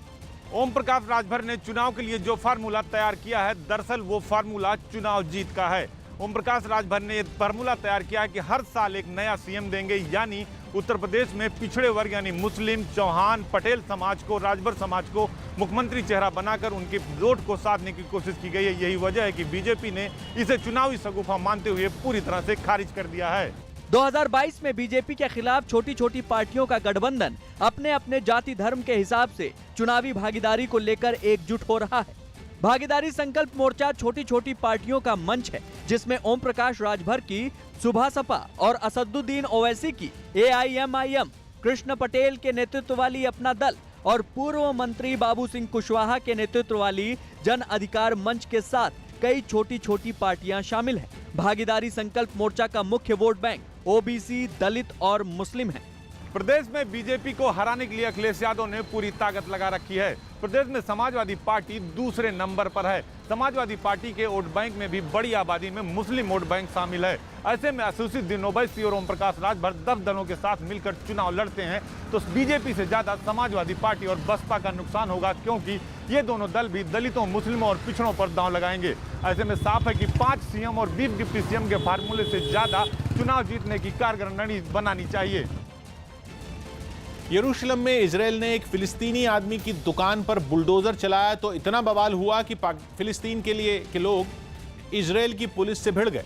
ओम प्रकाश राजभर ने चुनाव के लिए जो फार्मूला तैयार किया है, दरअसल वो फार्मूला चुनाव जीत का है। ओम प्रकाश राजभर ने एक फार्मूला तैयार किया है कि हर साल एक नया सीएम देंगे, यानी उत्तर प्रदेश में पिछड़े वर्ग यानी मुस्लिम, चौहान, पटेल समाज को, राजभर समाज को मुख्यमंत्री चेहरा बनाकर उनके वोट को साधने की कोशिश की गई है। यही वजह है कि बीजेपी ने इसे चुनावी शगुफा मानते हुए पूरी तरह से खारिज कर दिया है। 2022 में बीजेपी के खिलाफ छोटी छोटी पार्टियों का गठबंधन अपने अपने जाति धर्म के हिसाब से चुनावी भागीदारी को लेकर एकजुट हो रहा है। भागीदारी संकल्प मोर्चा छोटी छोटी पार्टियों का मंच है, जिसमें ओम प्रकाश राजभर की सुभा सपा और असदुद्दीन ओवैसी की AIMIM, कृष्ण पटेल के नेतृत्व वाली अपना दल और पूर्व मंत्री बाबू सिंह कुशवाहा के नेतृत्व वाली जन अधिकार मंच के साथ कई छोटी छोटी पार्टियां शामिल हैं। भागीदारी संकल्प मोर्चा का मुख्य वोट बैंक OBC, दलित और मुस्लिम है। प्रदेश में बीजेपी को हराने के लिए अखिलेश यादव ने पूरी ताकत लगा रखी है। प्रदेश में समाजवादी पार्टी दूसरे नंबर पर है। समाजवादी पार्टी के वोट बैंक में भी बड़ी आबादी में मुस्लिम वोट बैंक शामिल है। ऐसे में असदुद्दीन ओवैसी और ओम प्रकाश राजभर 10 दलों के साथ मिलकर चुनाव लड़ते हैं तो बीजेपी से ज्यादा समाजवादी पार्टी और बसपा का नुकसान होगा, क्योंकि ये दोनों दल भी दलितों, मुस्लिमों और पिछड़ों पर दांव लगाएंगे। ऐसे में साफ है कि 5 सीएम और 20 डिप्टी सीएम के फार्मूले से ज्यादा चुनाव जीतने की कारगर रणनीति बनानी चाहिए। यरूशलेम में इजराइल ने एक फिलिस्तीनी आदमी की दुकान पर बुलडोजर चलाया तो इतना बवाल हुआ कि फिलिस्तीन के लोग इजराइल की पुलिस से भिड़ गए।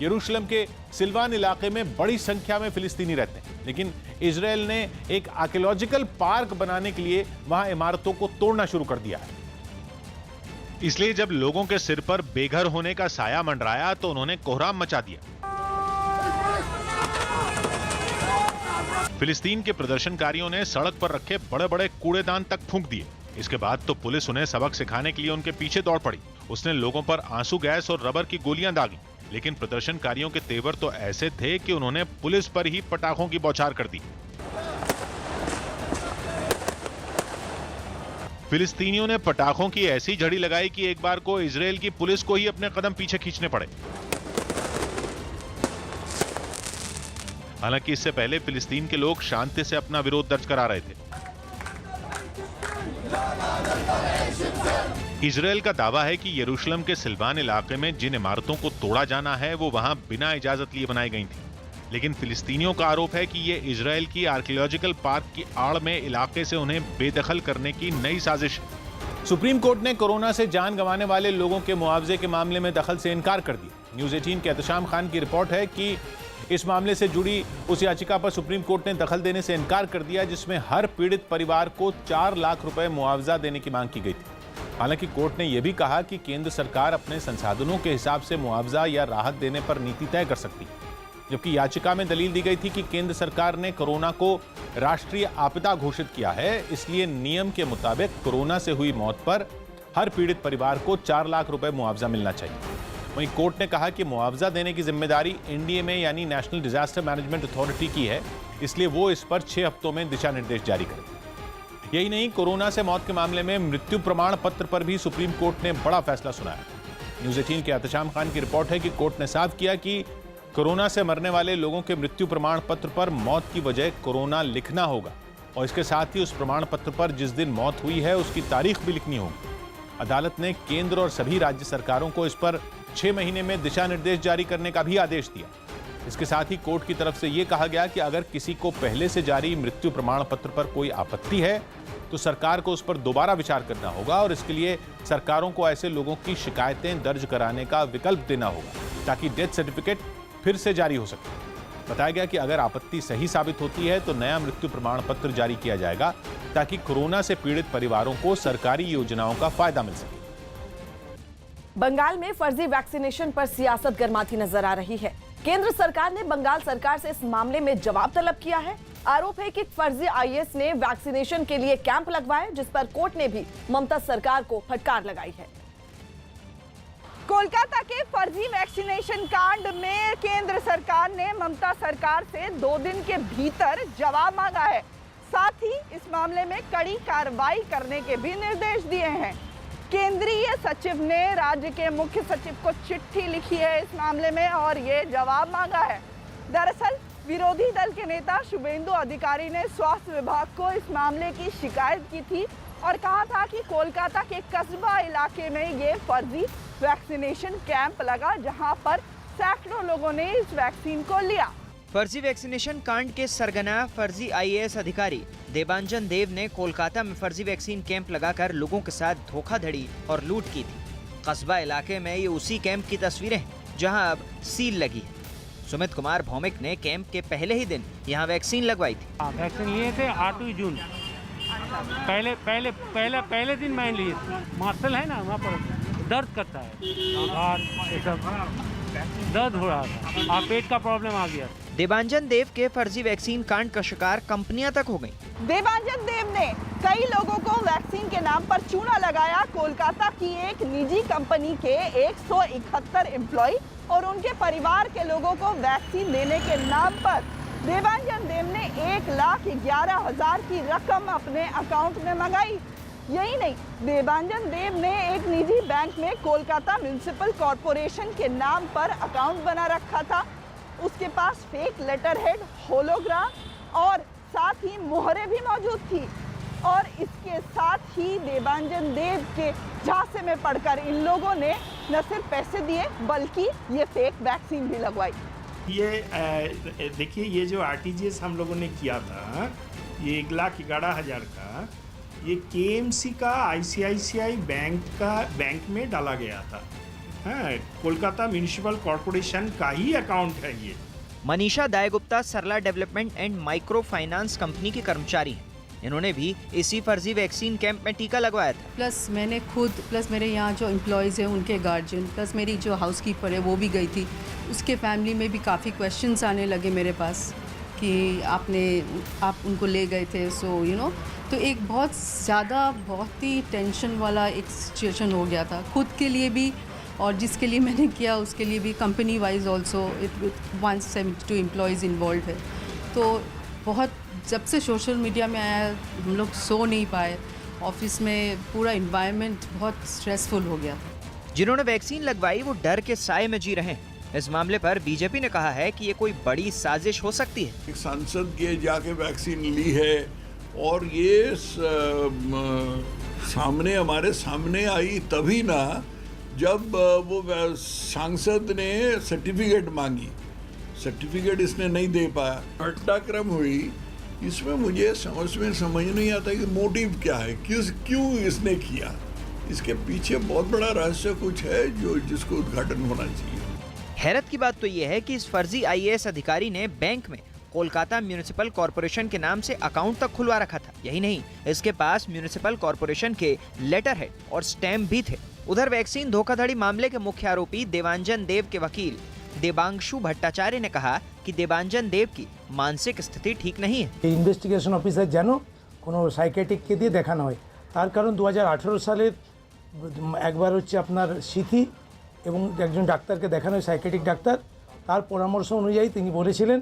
यरूशलेम के सिल्वान इलाके में बड़ी संख्या में फिलिस्तीनी रहते हैं, लेकिन इजराइल ने एक आर्कियोलॉजिकल पार्क बनाने के लिए वहां इमारतों को तोड़ना शुरू कर दिया है। इसलिए जब लोगों के सिर पर बेघर होने का साया मंडराया तो उन्होंने कोहराम मचा दिया। फिलिस्तीन के प्रदर्शनकारियों ने सड़क पर रखे बड़े बड़े कूड़ेदान तक फूंक दिए। इसके बाद तो पुलिस उन्हें सबक सिखाने के लिए उनके पीछे दौड़ पड़ी। उसने लोगों पर आंसू गैस और रबर की गोलियां दागी, लेकिन प्रदर्शनकारियों के तेवर तो ऐसे थे कि उन्होंने पुलिस पर ही पटाखों की बौछार कर दी। फिलिस्तीनियों ने पटाखों की ऐसी झड़ी लगाई कि एक बार को इजराइल की पुलिस को ही अपने कदम पीछे खींचने पड़े। हालांकि इससे पहले फिलिस्तीन के लोग शांति से अपना विरोध दर्ज करा रहे थे। इजराइल का दावा है कि यरूशलेम के सिल्वान इलाके में जिन इमारतों को तोड़ा जाना है वो वहां बिना इजाजत लिए बनाई गई थी, लेकिन फिलिस्तीनियों का आरोप है कि ये इजराइल की आर्कियोलॉजिकल पार्क की आड़ में इलाके से उन्हें बेदखल करने की नई साजिश है। सुप्रीम कोर्ट ने कोरोना से जान गंवाने वाले लोगों के मुआवजे के मामले में दखल से इनकार कर दिया। न्यूज़ 18 के एहतशाम खान की रिपोर्ट है कि इस मामले से जुड़ी उस याचिका पर सुप्रीम कोर्ट ने दखल देने से इनकार कर दिया जिसमें हर पीड़ित परिवार को 4 लाख रुपए मुआवजा देने की मांग की गई थी। हालांकि कोर्ट ने यह भी कहा कि केंद्र सरकार अपने संसाधनों के हिसाब से मुआवजा या राहत देने पर नीति तय कर सकती है, जबकि याचिका में दलील दी गई थी कि केंद्र सरकार ने कोरोना को राष्ट्रीय आपदा घोषित किया है, इसलिए नियम के मुताबिक कोरोना से हुई मौत पर हर पीड़ित परिवार को 4 लाख रुपए मुआवजा मिलना चाहिए। वहीं कोर्ट ने कहा कि मुआवजा देने की जिम्मेदारी NDMA यानी नेशनल डिजास्टर मैनेजमेंट अथॉरिटी की है, इसलिए वो इस पर 6 हफ्तों में दिशा निर्देश जारी करे। यही नहीं, कोरोना से मौत के मामले में मृत्यु प्रमाण पत्र पर भी सुप्रीम कोर्ट ने बड़ा फैसला सुनाया। न्यूज़ 18 के एहतशाम खान की रिपोर्ट है कि कोर्ट ने साफ किया कि कोरोना से मरने वाले लोगों के मृत्यु प्रमाण पत्र पर मौत की वजह कोरोना लिखना होगा और इसके साथ ही उस प्रमाण पत्र पर जिस दिन मौत हुई है उसकी तारीख भी लिखनी होगी। अदालत ने केंद्र और सभी राज्य सरकारों को इस पर 6 महीने में दिशा निर्देश जारी करने का भी आदेश दिया। इसके साथ ही कोर्ट की तरफ से यह कहा गया कि अगर किसी को पहले से जारी मृत्यु प्रमाण पत्र पर कोई आपत्ति है तो सरकार को उस पर दोबारा विचार करना होगा और इसके लिए सरकारों को ऐसे लोगों की शिकायतें दर्ज कराने का विकल्प देना होगा ताकि डेथ सर्टिफिकेट फिर से जारी हो सके। बताया गया कि अगर आपत्ति सही साबित होती है तो नया मृत्यु प्रमाण पत्र जारी किया जाएगा ताकि कोरोना से पीड़ित परिवारों को सरकारी योजनाओं का फायदा मिल सके। बंगाल में फर्जी वैक्सीनेशन पर सियासत गर्माती नजर आ रही है। केंद्र सरकार ने बंगाल सरकार से इस मामले में जवाब तलब किया है। आरोप है कि फर्जी IAS ने वैक्सीनेशन के लिए कैंप लगवाए, जिस पर कोर्ट ने भी ममता सरकार को फटकार लगाई है। कोलकाता के फर्जी वैक्सीनेशन कांड में केंद्र सरकार ने ममता सरकार से 2 दिन के भीतर जवाब मांगा है। साथ ही इस मामले में कड़ी कार्रवाई करने के भी निर्देश दिए हैं। केंद्रीय सचिव ने राज्य के मुख्य सचिव को चिट्ठी लिखी है इस मामले में और ये जवाब मांगा है। दरअसल विरोधी दल के नेता शुभेंदु अधिकारी ने स्वास्थ्य विभाग को इस मामले की शिकायत की थी और कहा था कि कोलकाता के कस्बा इलाके में ये फर्जी वैक्सीनेशन कैंप लगा, जहां पर सैकड़ों लोगों ने इस वैक्सीन को लिया। फर्जी वैक्सीनेशन कांड के सरगना फर्जी आईएएस अधिकारी देवांजन देव ने कोलकाता में फर्जी वैक्सीन कैंप लगाकर लोगों के साथ धोखाधड़ी और लूट की थी। कस्बा इलाके में ये उसी कैंप की तस्वीरें हैं जहां अब सील लगी है। सुमित कुमार भौमिक ने कैंप के पहले ही दिन यहां वैक्सीन लगवाई थी। वैक्सीन लिए थे 8 जून, पहले दिन मैं लिए थे। मार्शल है ना, वहाँ पर दर्द करता है और ये सब दर्द हो रहा था और पेट का प्रॉब्लम आ गया। देवांजन देव के फर्जी वैक्सीन कांड का शिकार कंपनियां तक हो गईं। देवांजन देव ने कई लोगों को वैक्सीन के नाम पर चूना लगाया। कोलकाता की एक निजी कंपनी के 171 एम्प्लॉय और उनके परिवार के लोगों को वैक्सीन देने के नाम पर देवांजन देव ने 1,11,000 की रकम अपने अकाउंट में मंगाई। यही नहीं, देवांजन देव ने एक निजी बैंक में कोलकाता म्युनिसिपल कॉरपोरेशन के नाम पर अकाउंट बना रखा था। उसके पास फेक लेटर हेड, होलोग्राम और साथ ही मोहरें भी मौजूद थी। और इसके साथ ही देवांजन देव के झांसे में पड़कर इन लोगों ने न सिर्फ पैसे दिए बल्कि ये फेक वैक्सीन भी लगवाई। ये देखिए, ये जो आरटीजीएस हम लोगों ने किया था, ये 1,11,000 का, ये केएमसी का आईसीआईसीआई बैंक में डाला गया था। हाँ, कोलकाता म्युनिसिपल कॉरपोरेशन का ही अकाउंट है ये। Manisha Dasgupta Sarala development and micro finance company की कर्मचारी हैं। इन्होंने भी इसी फर्जी वैक्सीन कैंप में टीका लगवाया था। प्लस मैंने खुद, प्लस मेरे यहाँ जो एम्प्लॉयज़ हैं उनके गार्जियन, प्लस मेरी जो हाउसकीपर है वो भी गई थी। उसके फैमिली में भी काफ़ी क्वेश्चंस आने लगे मेरे पास कि आप उनको ले गए थे, सो यू नो, तो एक बहुत ही टेंशन वाला एक सिचुएशन हो गया था खुद के लिए भी और जिसके लिए मैंने किया उसके लिए भी। Company wise also 172 employees involve है। तो बहुत, जब से सोशल मीडिया में आया हम लोग सो नहीं पाए। ऑफिस में पूरा इन्वायरमेंट बहुत स्ट्रेसफुल हो गया था। जिन्होंने वैक्सीन लगवाई वो डर के साए में जी रहे हैं। इस मामले पर बीजेपी ने कहा है कि ये कोई बड़ी साजिश हो सकती है। एक सांसद के जाके वैक्सीन ली है और ये हमारे सामने आई तभी ना जब वो सांसद ने सर्टिफिकेट मांगी। सर्टिफिकेट इसने नहीं दे पाया, घटनाक्रम हुई। इसमें मुझे समझ नहीं आता कि मोटिव क्या है, क्यों इसने किया। इसके पीछे बहुत बड़ा रहस्य कुछ है जिसको उद्घाटन होना चाहिए। हैरत की बात तो ये है कि इस फर्जी आईएएस अधिकारी ने बैंक में कोलकाता म्युनिसिपल कॉरपोरेशन के नाम से अकाउंट तक खुलवा रखा था। यही नहीं, इसके पास म्युनिसिपल कॉरपोरेशन के लेटर हेड और स्टैम्प भी थे। उधर वैक्सीन धोखाधड़ी मामले के मुख्य आरोपी देवांजन देव के वकील देवांशु भट्टाचार्य ने कहा कि देवांजन देव की मानसिक स्थिति ठीक नहीं है। इन्वेस्टिगेशन ऑफिसर जानो कोनो साइकेट्रिक के दिए देखानो হয় তার কারণ 2018 সালের একবার হচ্ছে আপনার সিথি এবং একজন ডাক্তারকে দেখানো হয়, সাইকেট্রিক ডাক্তার, তার পরামর্শ অনুযায়ী তিনি বলেছিলেন।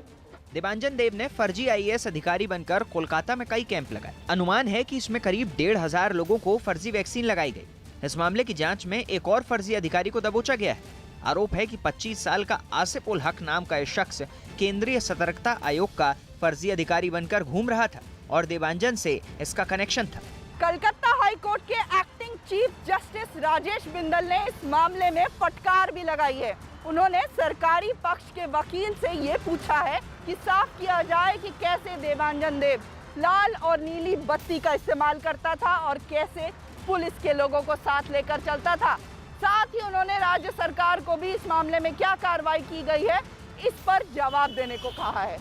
देवांजन देव ने फर्जी आईएएस अधिकारी बनकर कोलकाता में कई कैंप लगाए। अनुमान है कि इसमें करीब 1,500 लोगों को फर्जी वैक्सीन लगाई गई। इस मामले की जांच में एक और फर्जी अधिकारी को दबोचा गया है। आरोप है कि 25 साल का आसिफ उल हक नाम का यह शख्स केंद्रीय सतर्कता आयोग का फर्जी अधिकारी बनकर घूम रहा था और देवांजन से इसका कनेक्शन था। कलकत्ता हाई कोर्ट के acting chief justice Rajesh Bindal ने इस मामले में फटकार भी लगाई है। उन्होंने सरकारी पक्ष के वकील से ये पूछा है कि साफ किया जाए कि कैसे देवांजन देव लाल और नीली बत्ती का इस्तेमाल करता था और कैसे पुलिस के लोगों को साथ लेकर चलता था। साथ ही उन्होंने राज्य सरकार को भी इस मामले में क्या कार्रवाई की गई है इस पर जवाब देने को कहा है।